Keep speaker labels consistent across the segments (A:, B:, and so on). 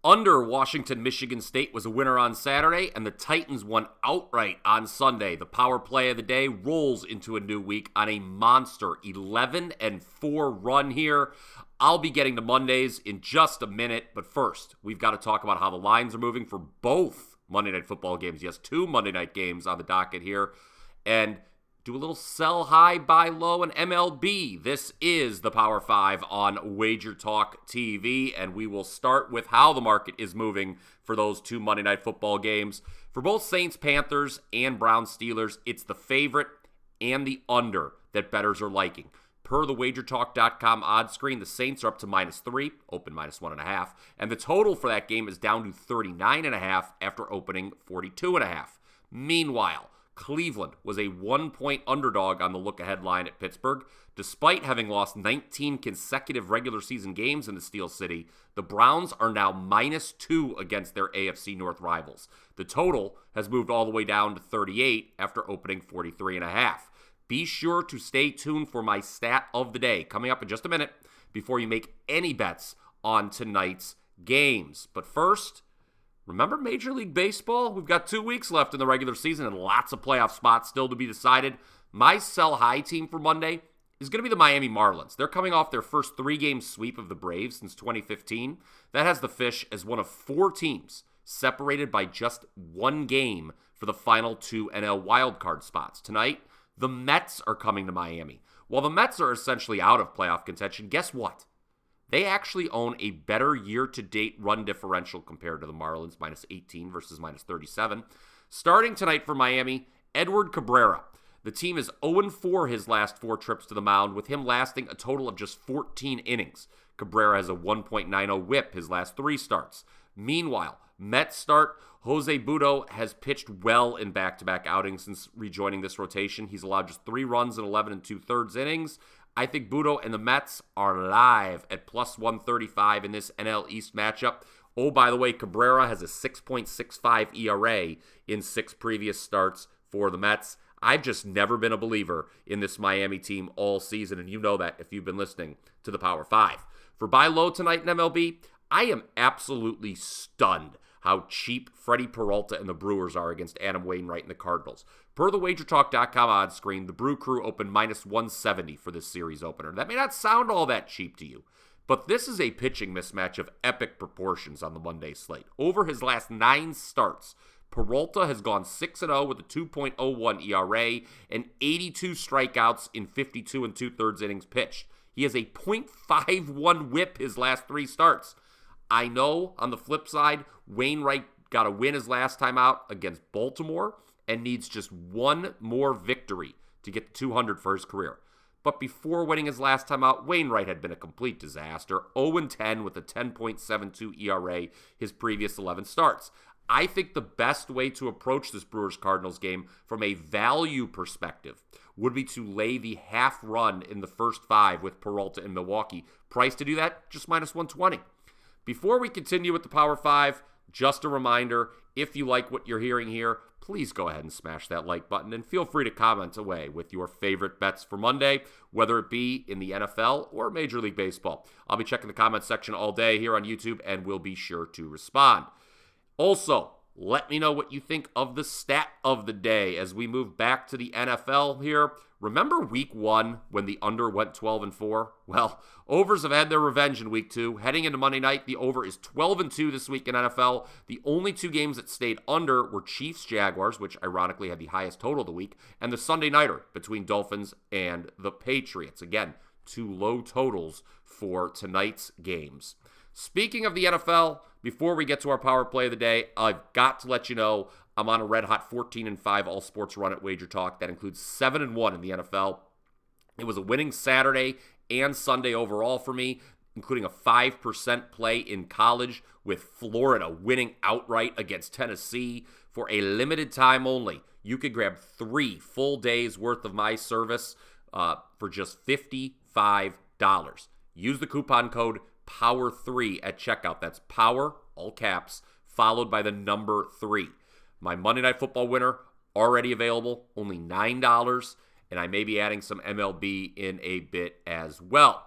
A: Under Washington, Michigan State was a winner on Saturday, and the Titans won outright on Sunday. The power play of the day rolls into a new week on a monster 11-4 run here. I'll be getting to Mondays in just a minute, but first, we've got to talk about how the lines are moving for both Monday Night Football games. Yes, 2 Monday night games on the docket here, and do a little sell high, buy low, and MLB. This is the Power 5 on WagerTalk TV, and we will start with how the market is moving for those 2 Monday Night Football games. For both Saints, Panthers, and Browns, Steelers, it's the favorite and the under that bettors are liking. Per the WagerTalk.com odds screen, the Saints are up to -3, open -1.5, and the total for that game is down to 39.5 after opening 42.5. Meanwhile, Cleveland was a 1-point underdog on the look-ahead line at Pittsburgh. Despite having lost 19 consecutive regular season games in the Steel City, the Browns are now -2 against their AFC North rivals. The total has moved all the way down to 38 after opening 43.5. Be sure to stay tuned for my stat of the day coming up in just a minute before you make any bets on tonight's games. But first, remember Major League Baseball? We've got 2 weeks left in the regular season and lots of playoff spots still to be decided. My sell-high team for Monday is going to be the Miami Marlins. They're coming off their first 3-game sweep of the Braves since 2015. That has the Fish as one of 4 teams separated by just 1 game for the final 2 NL wildcard spots. Tonight, the Mets are coming to Miami. While the Mets are essentially out of playoff contention, guess what? They actually own a better year-to-date run differential compared to the Marlins, -18 versus -37. Starting tonight for Miami, Edward Cabrera. The team is 0-4 his last 4 trips to the mound, with him lasting a total of just 14 innings. Cabrera has a 1.90 whip his last 3 starts. Meanwhile, Mets start Jose Butto has pitched well in back-to-back outings since rejoining this rotation. He's allowed just 3 runs in 11 2/3 innings. I think Butto and the Mets are live at +135 in this NL East matchup. Oh, by the way, Cabrera has a 6.65 ERA in 6 previous starts for the Mets. I've just never been a believer in this Miami team all season, and you know that if you've been listening to the Power 5. For buy low tonight in MLB, I am absolutely stunned how cheap Freddie Peralta and the Brewers are against Adam Wainwright and the Cardinals. Per the WagerTalk.com odds screen, the Brew Crew opened -170 for this series opener. That may not sound all that cheap to you, but this is a pitching mismatch of epic proportions on the Monday slate. Over his last 9 starts, Peralta has gone 6-0 with a 2.01 ERA and 82 strikeouts in 52 2/3 innings pitched. He has a .51 whip his last 3 starts. I know, on the flip side, Wainwright got a win his last time out against Baltimore and needs just 1 more victory to get to 200 for his career. But before winning his last time out, Wainwright had been a complete disaster, 0-10 with a 10.72 ERA his previous 11 starts. I think the best way to approach this Brewers-Cardinals game from a value perspective would be to lay the half run in the first 5 with Peralta in Milwaukee. Price to do that, just -120. Before we continue with the Power 5, just a reminder, if you like what you're hearing here, please go ahead and smash that like button and feel free to comment away with your favorite bets for Monday, whether it be in the NFL or Major League Baseball. I'll be checking the comment section all day here on YouTube and will be sure to respond. Also, let me know what you think of the stat of the day as we move back to the NFL here. Remember week 1 when the under went 12-4? Well, overs have had their revenge in week 2. Heading into Monday night, the over is 12-2 this week in NFL. The only 2 games that stayed under were Chiefs-Jaguars, which ironically had the highest total of the week, and the Sunday nighter between Dolphins and the Patriots. Again, 2 low totals for tonight's games. Speaking of the NFL, before we get to our power play of the day, I've got to let you know I'm on a red-hot 14-5 all-sports run at WagerTalk. That includes 7-1 in the NFL. It was a winning Saturday and Sunday overall for me, including a 5% play in college with Florida winning outright against Tennessee. For a limited time only, you could grab 3 full days worth of my service for just $55. Use the coupon code POWER3 at checkout. That's POWER, all caps, followed by the number 3. My Monday Night Football winner, already available, only $9, and I may be adding some MLB in a bit as well.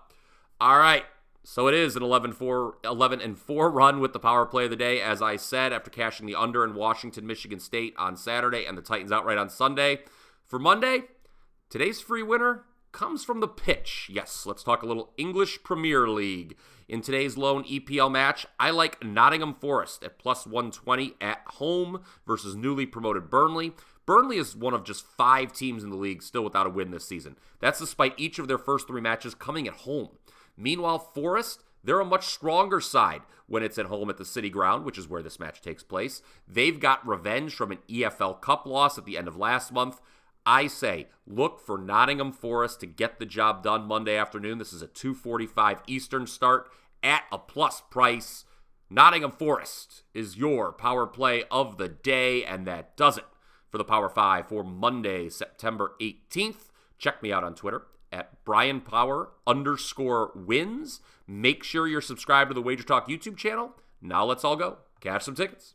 A: All right, So it is an 11-4 run with the power play of the day, as I said, after cashing the under in Washington, Michigan State on Saturday and the Titans outright on Sunday. For Monday, today's free winner comes from the pitch. Yes, let's talk a little English Premier League. In today's lone EPL match, I like Nottingham Forest at plus 120 at home versus newly promoted Burnley. Burnley is one of just 5 teams in the league still without a win this season. That's despite each of their first 3 matches coming at home. Meanwhile, Forest, they're a much stronger side when it's at home at the City Ground, which is where this match takes place. They've got revenge from an EFL Cup loss at the end of last month. I say, look for Nottingham Forest to get the job done Monday afternoon. This is a 2:45 Eastern start at a plus price. Nottingham Forest is your power play of the day, and that does it for the Power 5 for Monday, September 18th. Check me out on Twitter at Bryan Power _wins. Make sure you're subscribed to the WagerTalk YouTube channel. Now let's all go cash some tickets.